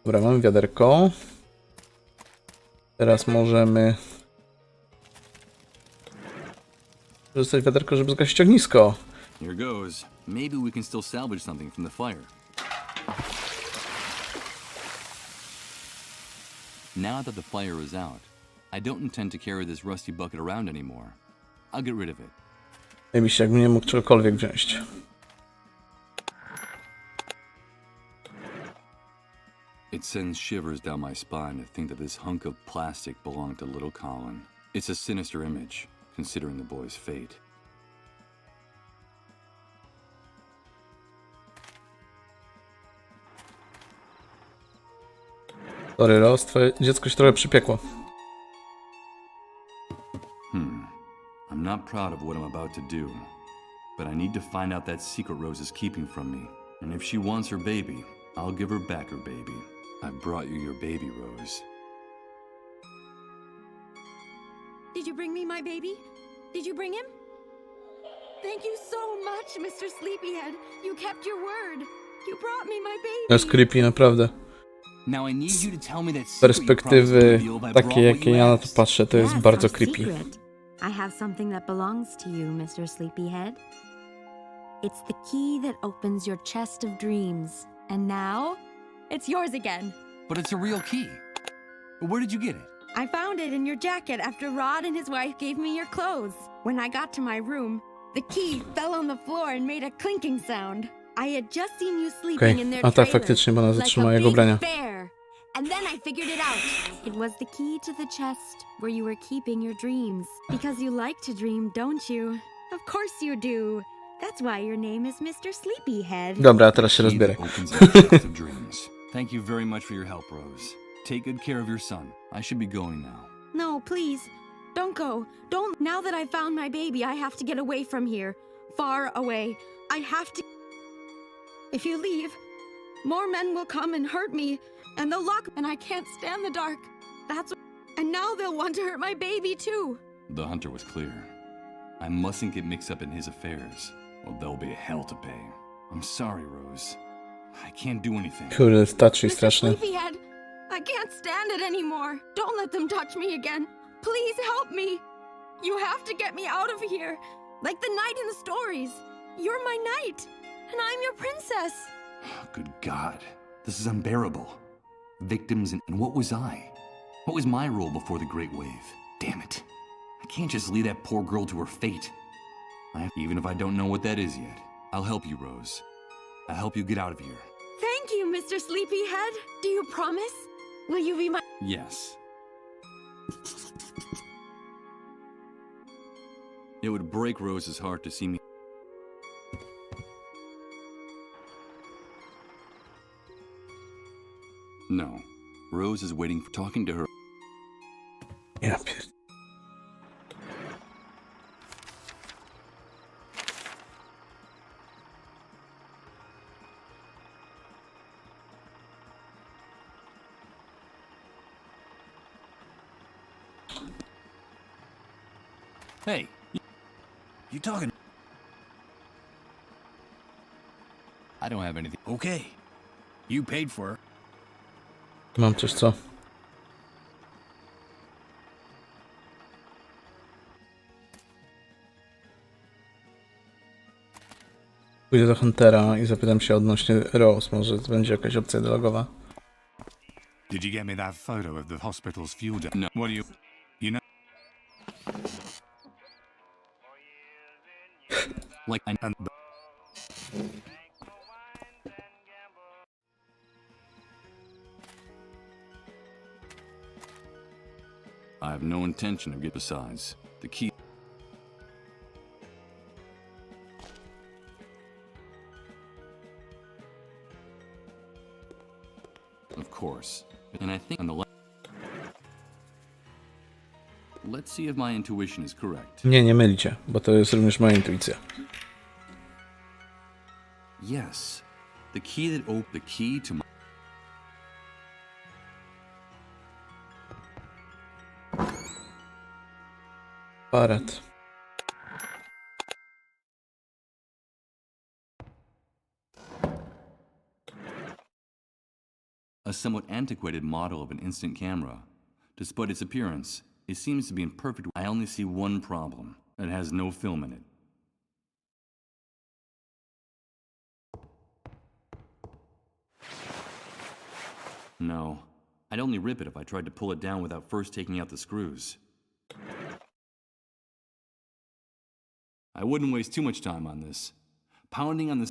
Dobra, mamy wiaderko. Teraz możemy wykorzystać wiaderko, żeby zgasić ognisko. Here goes. Maybe we can still salvage something from the fire. Now that the fire is out, I don't intend to carry this rusty bucket around anymore. I'll get rid of it. Jakbyś nie mógł czegokolwiek wziąć. It sends shivers down my spine to think that this hunk of plastic belonged to little Colin. It's a sinister image, considering the boy's fate. Sorry, Ross, twoje dziecko się trochę przypiekło. I'm not proud of what I'm about to do, but I need to find out that secret Rose is keeping from me. And if she wants her baby, I'll give her back her baby. I brought you your baby, Rose. Did you bring me my baby? Did you bring him? Thank you so much, Mr. Sleepyhead. You kept your word. You brought me my baby. To jest creepy, naprawdę. Now I need you to tell me that Z perspektywy takiej, jakiej ja na to patrzę, to jest bardzo creepy. I have something that belongs to you, Mr. Sleepyhead. It's the key that opens your chest of dreams. And now, it's yours again. But it's a real key. Where did you get it? I found it in your jacket after Rod and his wife gave me your clothes. When I got to my room, the key fell on the floor and made a clinking sound. I had just seen you sleeping in their A tak, trailer, faktycznie, bo ona like zatrzymała a jego big ubrania. bear. And then I figured it out. It was the key to the chest where you were keeping your dreams. Because you like to dream, don't you? Of course you do. That's why your name is Mr. Sleepyhead. Dobra, a teraz się rozbieraj. Opens our chest of dreams. Thank you very much for your help, Rose. Take good care of your son. I should be going now. No, please. Don't go. Don't. Now that I found my baby, I have to get away from here. Far away. I have to. If you leave, more men will come and hurt me. And they'll lock, and I can't stand the dark. And now they'll want to hurt my baby too. The hunter was clear. I mustn't get mixed up in his affairs, or there'll be hell to pay. I'm sorry, Rose. I can't do anything. Kurde, touchy Mr. straszny. Sleepyhead, I can't stand it anymore. Don't let them touch me again. Please help me. You have to get me out of here. Like the knight in the stories. You're my knight, and I'm your princess. Good God. This is unbearable. Victims, and what was I? What was my role before the Great Wave? Damn it. I can't just leave that poor girl to her fate. Even if I don't know what that is yet, I'll help you, Rose. I'll help you get out of here. Thank you, Mr. Sleepyhead. Do you promise? Will you be my... Yes. It would break Rose's heart to see me. No. Rose is waiting for talking to her. Ja pier... Hey, you talking? I don't have anything. Okay. You paid for her. Mam coś, co? Pójdę do Huntera i zapytam się odnośnie Rose. Może to będzie jakaś opcja dialogowa. Did you get me that photo of the hospital's fuel dump? No. What do you know? Like I... And I have no intention of getting. Besides, the key. Of course, and I think on the. Let's see if my intuition is correct. Nie mylicie, bo to jest również moja intuicja. Yes, the key that opened the key to my. Aparat. A a somewhat antiquated model of an instant camera. Despite its appearance, it seems to be in perfect. I only see one problem. It has no film in it. No, I'd only rip it if I tried to pull it down without first taking out the screws. I wouldn't waste too much time on this. Pounding on this.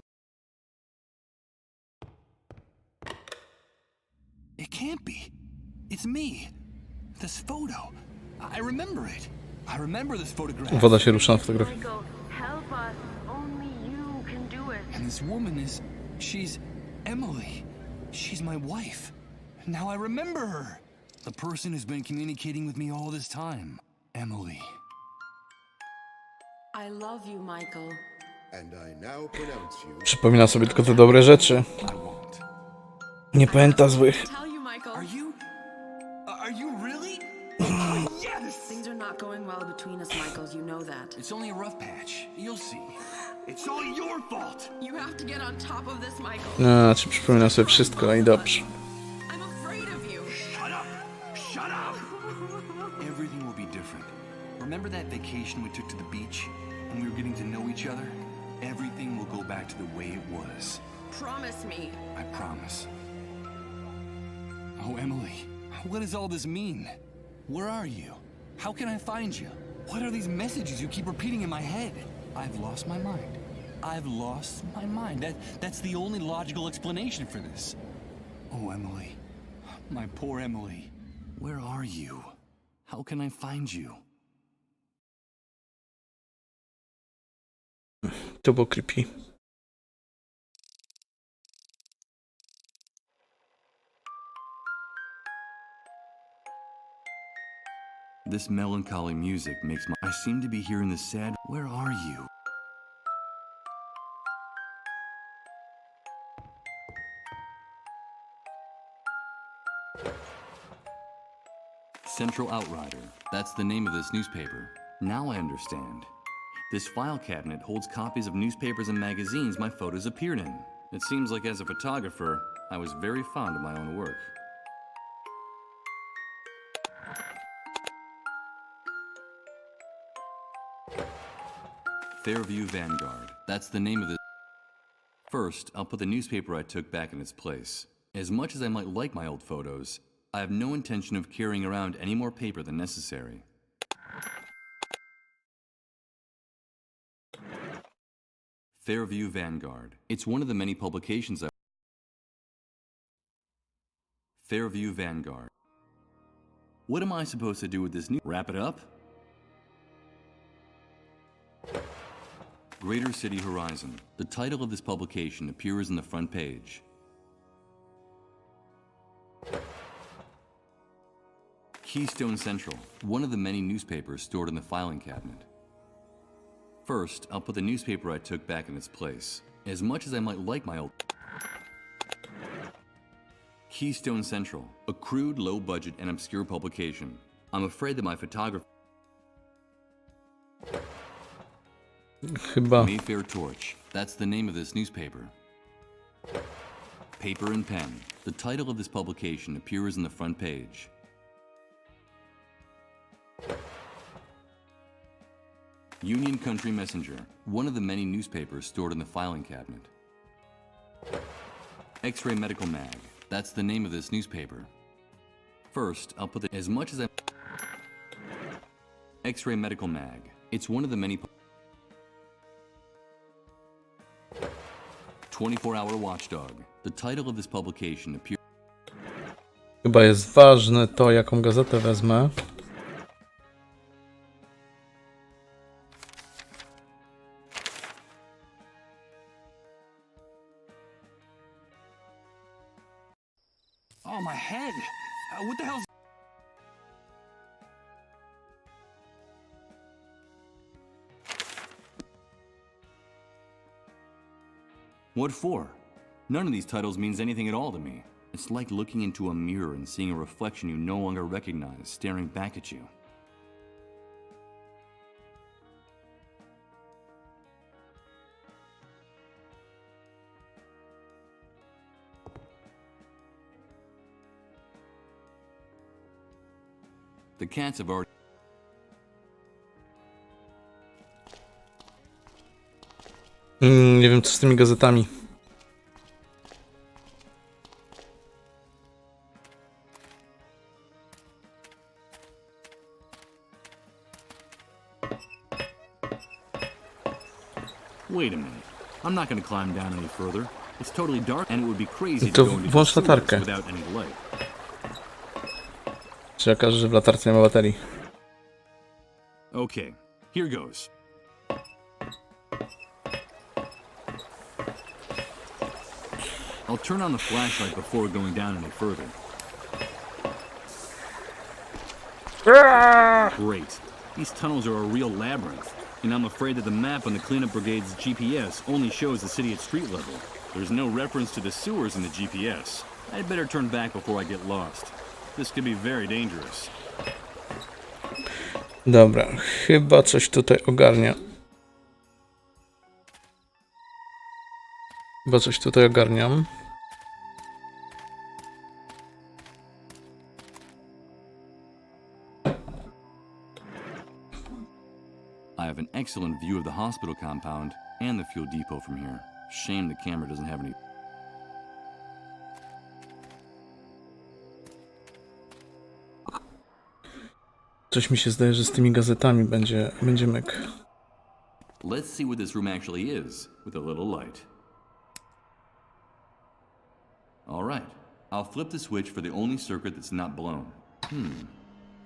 It can't be. It's me. This photo. I remember it. I remember this photograph. Woda się rusza na fotografii. Michael, help us. Only you can do it. And this woman is... she's... Emily. She's my wife. Now I remember her. The person who's been communicating with me all this time. Emily. I love you, Michael. And I now pronounce you. Przypomina sobie tylko te dobre rzeczy. I won't. Nie pamięta złych. Tell you, Michael. Are you really? Yes! Things are not going well between us, Michael. You know that. It's only a rough patch. You'll see. It's all your fault. You have to get on top of this, Michael. Znaczy przypomina sobie wszystko i dobrze. I'm afraid of you. Shut up! Shut up! Everything will be different. Remember that vacation we took to the beach when we were getting to know each other? Everything will go back to the way it was. Promise me. I promise. Oh, Emily, what does all this mean? Where are you? How can I find you? What are these messages you keep repeating in my head? I've lost my mind. I've lost my mind. That's the only logical explanation for this. Oh, Emily. My poor Emily. Where are you? How can I find you? To było creepy. This melancholy music makes my... I seem to be hearing the sad... Where are you? Central Outrider. That's the name of this newspaper. Now I understand. This file cabinet holds copies of newspapers and magazines my photos appeared in. It seems like as a photographer, I was very fond of my own work. Fairview Vanguard. That's the name of the... First, I'll put the newspaper I took back in its place. As much as I might like my old photos, I have no intention of carrying around any more paper than necessary. Fairview Vanguard. It's one of the many publications I... Fairview Vanguard. What am I supposed to do with this new... Wrap it up? Greater City Horizon. The title of this publication appears in the front page. Keystone Central, one of the many newspapers stored in the filing cabinet. First, I'll put the newspaper I took back in its place. As much as I might like my old... Keystone Central, a crude, low-budget, and obscure publication. I'm afraid that my photography... Chyba. Mayfair Torch. That's the name of this newspaper. Paper and Pen. The title of this publication appears in the front page. Union Country Messenger. One of the many newspapers stored in the filing cabinet. X-Ray Medical Mag. That's the name of this newspaper. First, I'll put the... As much as I... X-Ray Medical Mag. It's one of the many... 24-Hour Watchdog. The title of this publication appears... Chyba jest ważne to, jaką gazetę wezmę. Oh, my head! What the hell's... What for? None of these titles means anything at all to me. It's like looking into a mirror and seeing a reflection you no longer recognize staring back at you. The cats have already... Nie wiem, co z tymi gazetami. Wait a minute. I'm not gonna climb down any further. It's totally dark and it would be crazy To to go into the włącz sewers latarkę. without any light. Czy okaże, że w latarce nie ma baterii? Okay, here goes. I'll turn on the flashlight before going down any further. Great. These tunnels are a real labyrinth, and I'm afraid that the map on the cleanup brigade's GPS only shows the city at street level. There's no reference to the sewers in the GPS. I'd better turn back before I get lost. This could be very dangerous. Dobra, chyba coś tutaj ogarnia. Chyba coś tutaj ogarniam. I have an excellent view of the hospital compound and the fuel depot from here. Shame the camera doesn't have any... Coś mi się zdaje, że z tymi gazetami będzie myk. Let's see what this room actually is, with a little light. All right, I'll flip the switch for the only circuit that's not blown.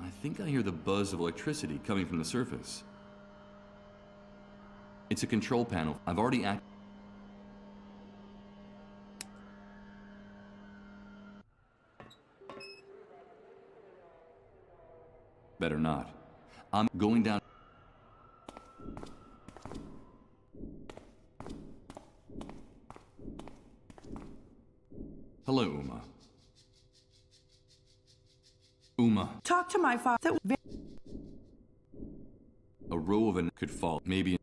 I think I hear the buzz of electricity coming from the surface. It's a control panel. I've already Better not. I'm going down... Hello, Uma. Uma. Talk to my father. A row of could fall, maybe...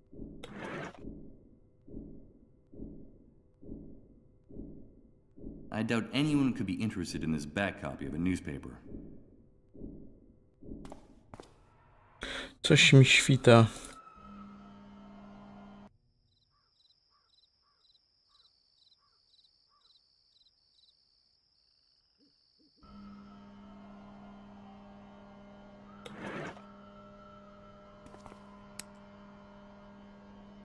I doubt anyone could be interested in this back copy of a newspaper. Coś mi świta.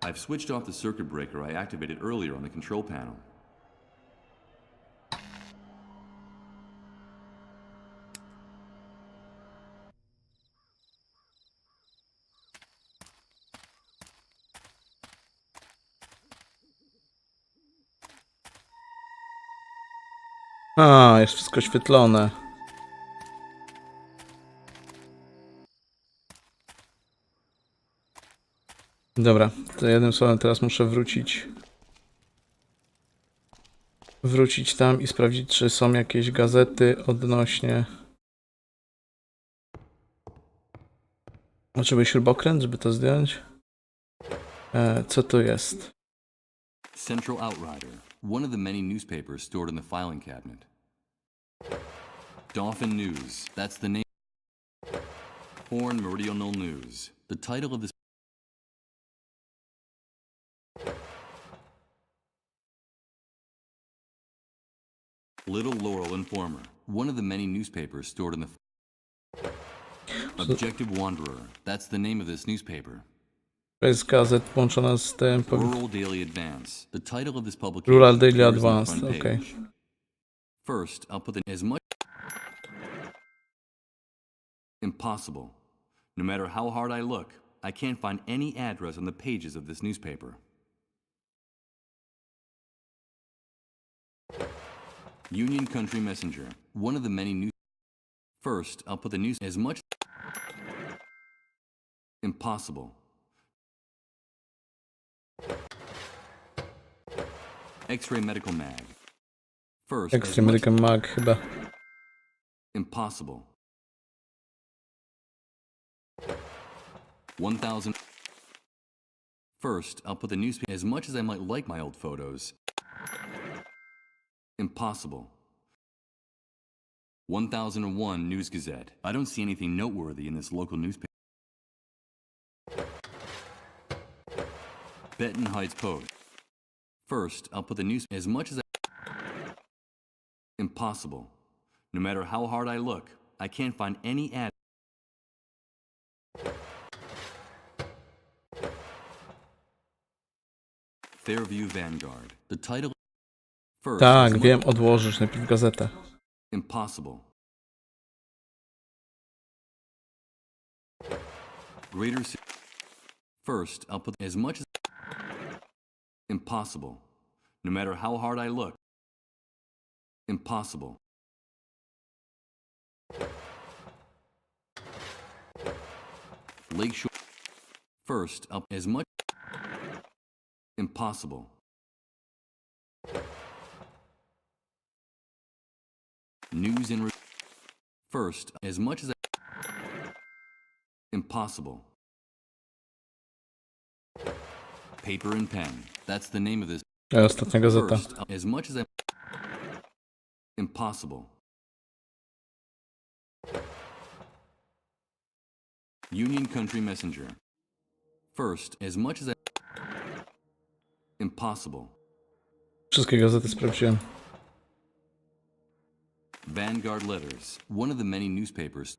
I've switched off the circuit breaker I activated earlier on the control panel. A, jest wszystko świetlone. Dobra, to jednym słowem teraz muszę wrócić tam i sprawdzić, czy są jakieś gazety odnośnie... Potrzebuję śrubokręt, żeby to zdjąć. Co tu jest? Central Outrider, one of the many newspapers stored in the filing cabinet. Dauphin News, that's the name. Horn Meridional News. The title of this... Little Laurel Informer, one of the many newspapers stored in the... Objective Wanderer, that's the name of this newspaper. To jest gazet połączona z tym... Rural Daily Advance, the title of this publication. Rural Daily appears on the Advance, front okay. page. First, I'll put as much... Impossible. No matter how hard I look, I can't find any address on the pages of this newspaper. Union Country Messenger, one of the many news... First, I'll put the news as much... Impossible. X-Ray Medical Mag. First, as Extra much... American Mag chyba. Impossible. 1,000... First, I'll put the newspaper as much as I might like my old photos. Impossible. 1001 News Gazette. I don't see anything noteworthy in this local newspaper. Benton Heights Post. First, I'll put the news as much as impossible. No matter how hard I look, I can't find any ad. Fairview Vanguard. The title. First, Tak, as wiem, odłożysz najpierw gazetę. impossible. Greater. First, I'll put as much as impossible. No matter how hard I look. Impossible. Lakeshore. First, up as much. Impossible. News and first, as much as impossible. Paper and pen. That's the name of this. Ostatnia gazeta. First, as much as impossible. Union Country Messenger. First, as much as impossible. Wszystkie gazety sprawdziłem. Vanguard Letters. One of the many newspapers.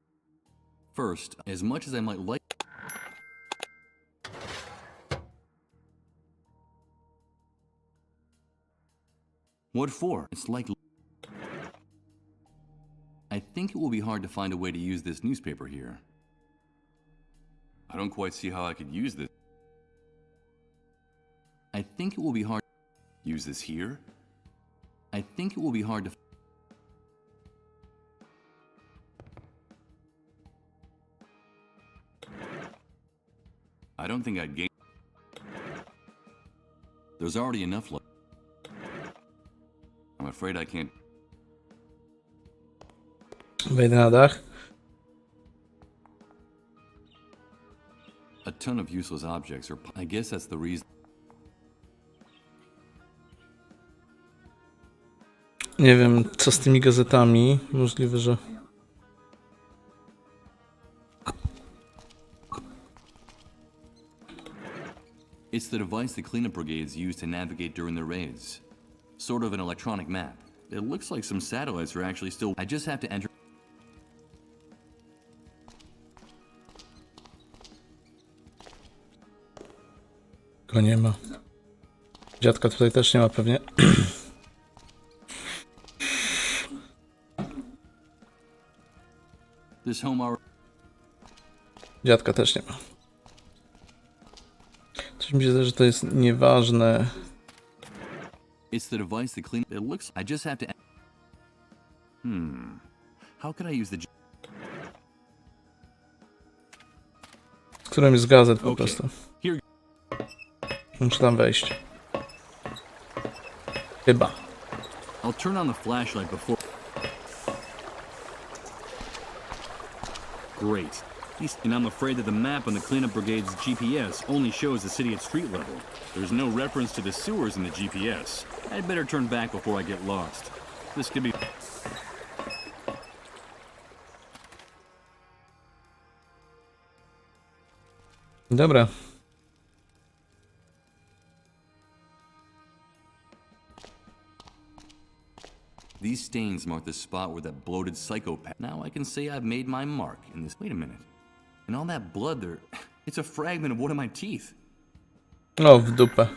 First, as much as I might like. What for? It's like. I think it will be hard to find a way to use this newspaper here. I don't quite see how I could use this. I think it will be hard to use this here. I think it will be hard to. I don't think I'd gain. There's already enough left. I'm afraid I can't. Wejdę na dach. A ton of useless objects are. I guess that's the reason. Nie wiem, co z tymi gazetami. Możliwe, że... It's the device the cleanup brigades use to navigate during their raids. Sort of an electronic map. It looks like some satellites are actually still. I just have to enter. Go nie ma. Dziadka tutaj też nie ma pewnie. This home hour. Dziadka też nie ma. Coś mi się zdaje, że to jest nieważne. It's the device that clean. It looks. I just have to. How could I use the? Z którymś z gazet po Okay. prostu. Here. Muszę tam wejść. Chyba. I'll turn on the flashlight before. Great. And I'm afraid that the map on the cleanup brigade's GPS only shows the city at street level. There's no reference to the sewers in the GPS. I'd better turn back before I get lost. This could be. Dobra. These stains mark the spot where that bloated psychopath. Now I can say I've made my mark in this. Wait a minute. And all that blood there, it's a fragment of one of my teeth. O, w dupę.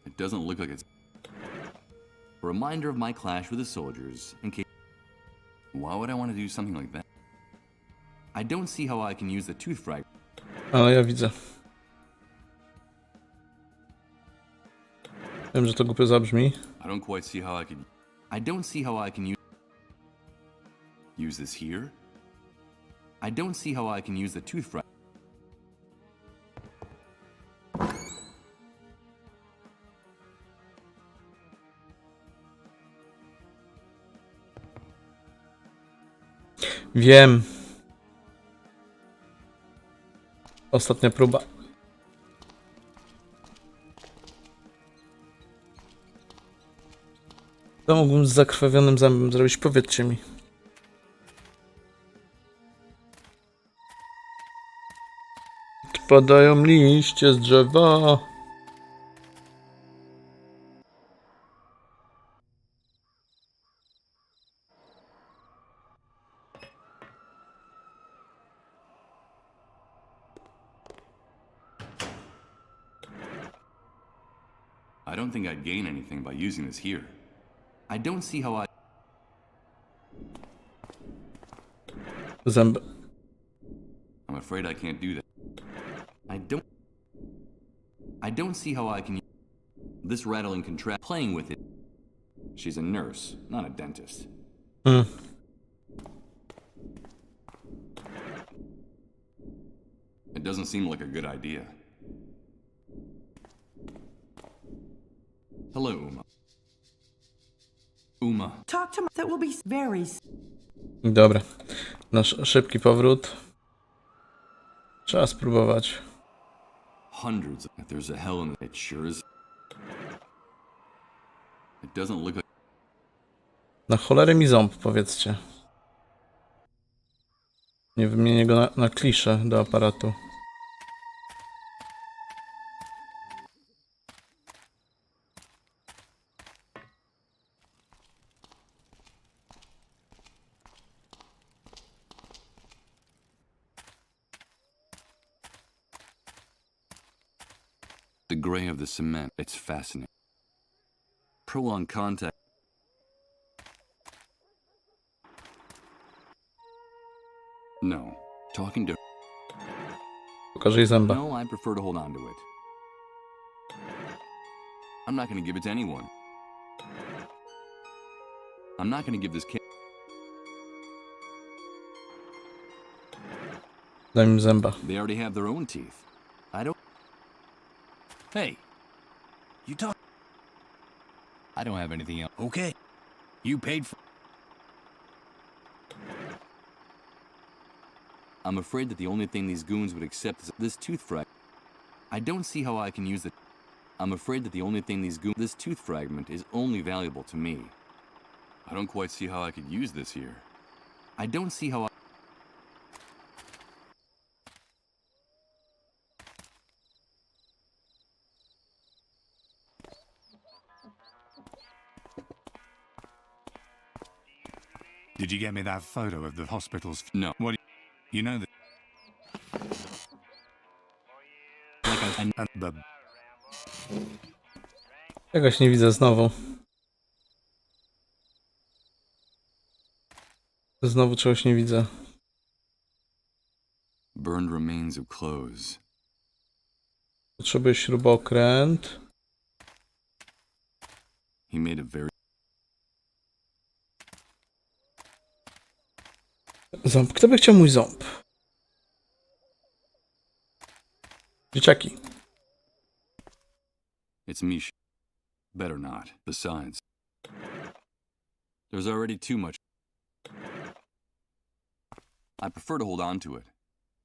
It doesn't look like it's a reminder of my clash with the soldiers in case. Why would I want to do something like that? I don't see how I can use the tooth fragment. Ale ja widzę. Wiem, że to głupio zabrzmi. I don't quite see how I could. I don't see how I can use this here. I don't see how I can use the tooth fragment. Wiem. Ostatnia próba. Co mógłbym z zakrwawionym zębem zrobić? Powiedzcie mi. Padają liście z drzewa. I don't think I'd gain anything by using this here. I don't see how I... Zęby. I'm afraid I can't do that. I don't see how I can... This rattling contract... Playing with it. She's a nurse, not a dentist. It doesn't seem like a good idea. Hello, Uma. Uma. Talk to me. That will be very... Dobra. Nasz szybki powrót. Trzeba spróbować. Hundreds. If there's a hell in it, sure is. It doesn't look like... Na cholerę mi ząb, powiedzcie. Nie wymienię go na kliszę do aparatu. The gray of the cement. It's fascinating. Prolonged contact. No. Talking to... Pokażę jej zęba. No, I prefer to hold on to it. I'm not gonna give it to anyone. I'm not gonna give this kid... Daj mi zęba. They already have their own teeth. I don't... Hey. You talk... I don't have anything else. Okay. You paid for... I'm afraid that the only thing these goons would accept is this tooth fragment. I don't see how I can use it. I'm afraid that the only thing these goons... This tooth fragment is only valuable to me. I don't quite see how I could use this here. I don't see how I... Did you get me that photo of the hospital's... No. What? You know that... But Czegoś nie widzę znowu. Znowu czegoś nie widzę. Burned remains of clothes. Potrzebuję śrubokręt. He made a very... Ząb. Kto by chciał mój ząb? Dzieciaki. It's me. Better not. Besides, there's already too much. I prefer to hold on to it.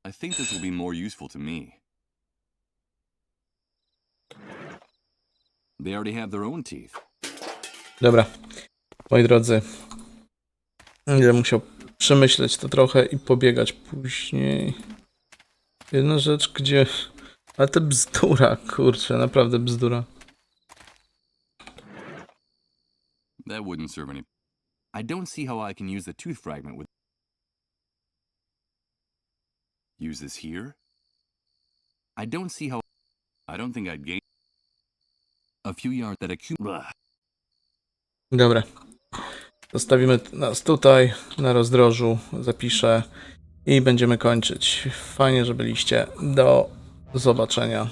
I think this will be more useful to me. They already have their own teeth. Dobra. Moi drodzy. Będę musiał przemyśleć to trochę i pobiegać później. Jedna rzecz, gdzie... Ale to bzdura, kurczę, naprawdę bzdura. That wouldn't serve any... I don't see how I can use the tooth fragment with... Use this here? I don't see how... I don't think I'd gain... A few yards that accumulate... Dobra. Zostawimy nas tutaj, na rozdrożu, zapiszę i będziemy kończyć. Fajnie, że byliście. Do zobaczenia.